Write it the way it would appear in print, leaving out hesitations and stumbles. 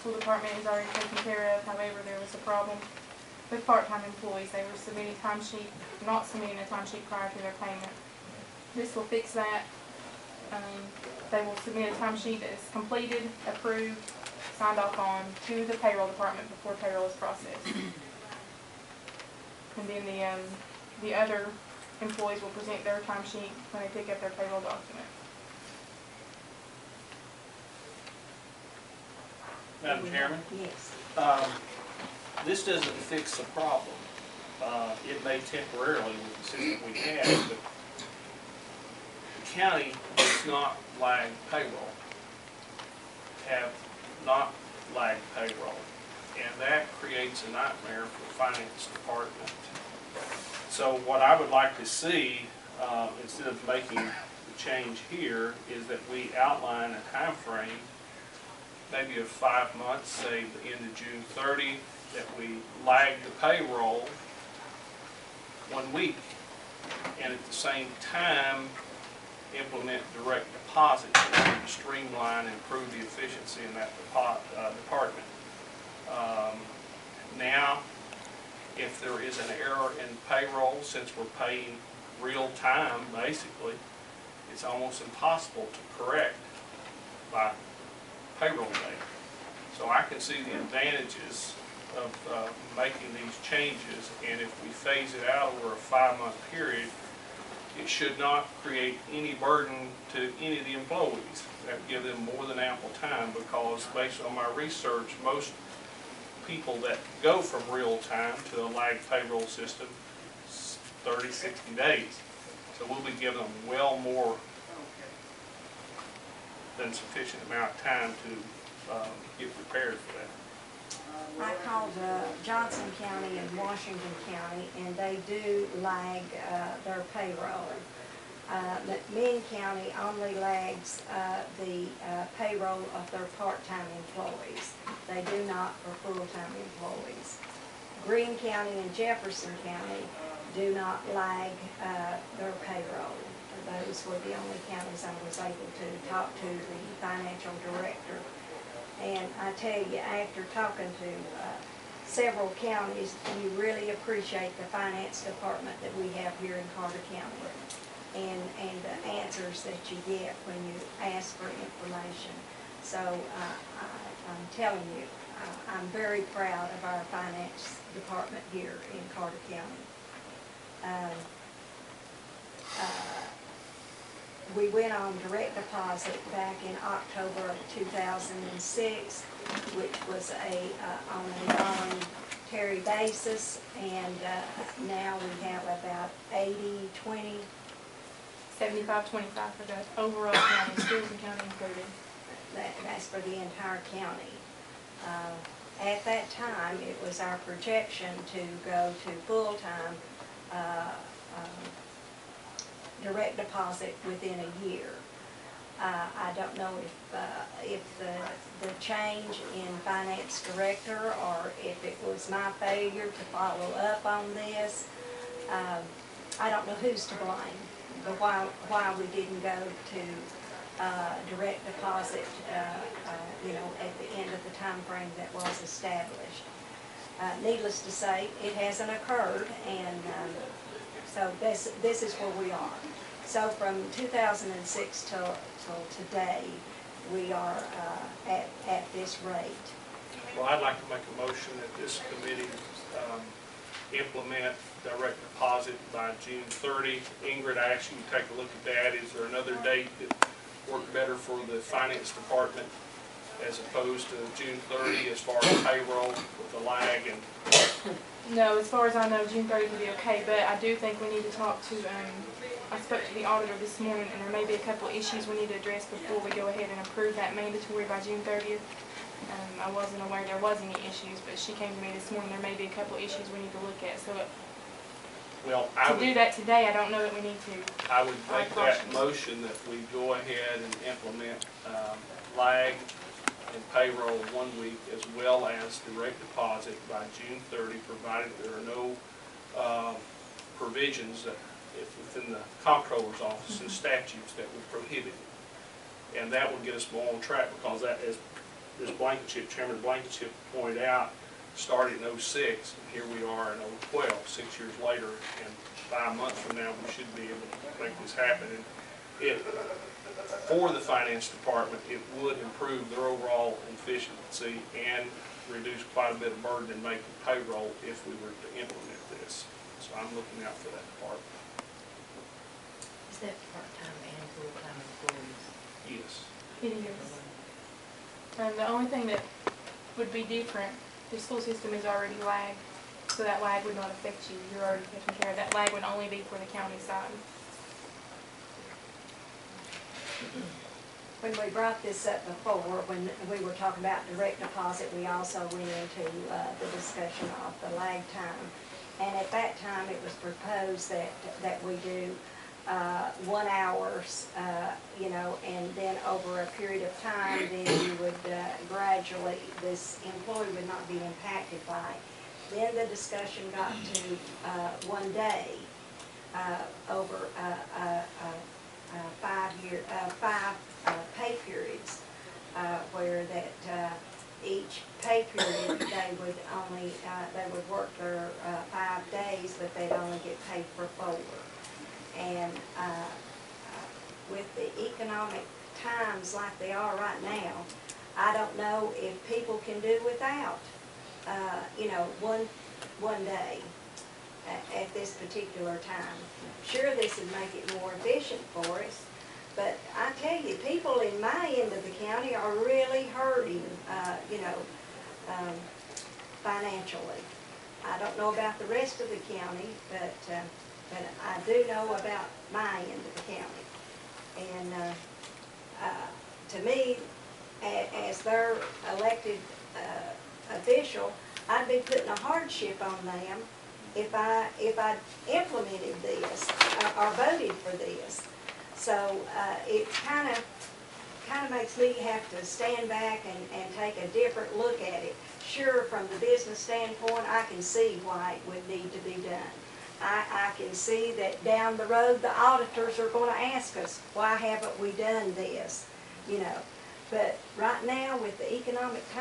school department is already taken care of. However, there was a problem with part-time employees. They were submitting not submitting a timesheet prior to their payment. This will fix that. They will submit a timesheet that is completed, approved, signed off on to the payroll department before payroll is processed. And then the other employees will present their timesheet when they pick up their payroll document. Madam Chairman? Yes. This doesn't fix the problem. It may temporarily with the system we have, but the county does not lag payroll, have not lagged payroll, and that creates a nightmare for the finance department. So what I would like to see, instead of making the change here, is that we outline a time frame, maybe of 5 months, say the end of June 30, that we lag the payroll 1 week, and at the same time implement direct deposit to streamline and improve the efficiency in that department. Now, if there is an error in payroll, since we're paying real time, basically, it's almost impossible to correct by payroll day. So I can see the advantages of making these changes, and if we phase it out over a 5-month period, it should not create any burden to any of the employees. That would give them more than ample time, because based on my research, most people that go from real time to a lagged payroll system 30, 60 days. So we'll be giving them well more than sufficient amount of time to get prepared for that. I called Johnson County and Washington County, and they do lag their payroll. McMinn County only lags the payroll of their part-time employees. They do not for full-time employees. Greene County and Jefferson County do not lag their payroll. Those were the only counties I was able to talk to the financial director. And I tell you, after talking to several counties, you really appreciate the finance department that we have here in Carter County, and the answers that you get when you ask for information. So I'm telling you, I'm very proud of our finance department here in Carter County. We went on direct deposit back in October of 2006, which was on a voluntary basis, and now we have about 80-20. 75-25 for the overall county, schools and county included. That's for the entire county. At that time, it was our projection to go to full-time direct deposit within a year. I don't know if the change in finance director, or if it was my failure to follow up on this. I don't know who's to blame, but why we didn't go to direct deposit, you know, at the end of the time frame that was established. Needless to say, it hasn't occurred, and so this is where we are. So from 2006 till today, we are at this rate. Well, I'd like to make a motion that this committee implement direct deposit by June 30. Ingrid, I asked you to take a look at that. Is there another date that worked better for the finance department as opposed to June 30 as far as payroll with the lag? And No, as far as I know, June 30 would be okay, but I do think we need to talk to, I spoke to the auditor this morning, and there may be a couple of issues we need to address before we go ahead and approve that mandatory by June 30th. I wasn't aware there was any issues, but she came to me this morning. There may be a couple of issues we need to look at. So well, to do that today, I don't know that we need to. I would make that motion that we go ahead and implement lag and payroll 1 week, as well as direct deposit by June 30, provided there are no provisions that within the comptroller's office and statutes that would prohibit it. And that would get us more on track, because that, as Ms. Blankenship, Chairman Blankenship pointed out, started in '06, and here we are in '12, 6 years later, and 5 months from now, we should be able to make this happen. And it, for the finance department, it would improve their overall efficiency and reduce quite a bit of burden in making payroll if we were to implement this. So I'm looking out for that department. Is that part-time and full-time employees? Yes. It is. The only thing that would be different, the school system is already lagged, so that lag would not affect you. You're already taking care of that. Lag would only be for the county side. When we brought this up before, when we were talking about direct deposit, we also went into the discussion of the lag time. And at that time, it was proposed that we do 1 hour, and then over a period of time, then you would gradually, this employee would not be impacted by it. Then the discussion got to 1 day over 5 pay periods, where that each pay period they would only they would work their 5 days, but they'd only get paid for 4. And with the economic times like they are right now, I don't know if people can do without one day at this particular time. Sure, this would make it more efficient for us, but I tell you, people in my end of the county are really hurting, financially. I don't know about the rest of the county, but I do know about my end of the county. And to me, as their elected official, I'd be putting a hardship on them if I implemented this or voted for this. So it kind of makes me have to stand back and take a different look at it. Sure, from the business standpoint, I can see why it would need to be done. I can see that down the road, the auditors are going to ask us, why haven't we done this? But right now, with the economic time,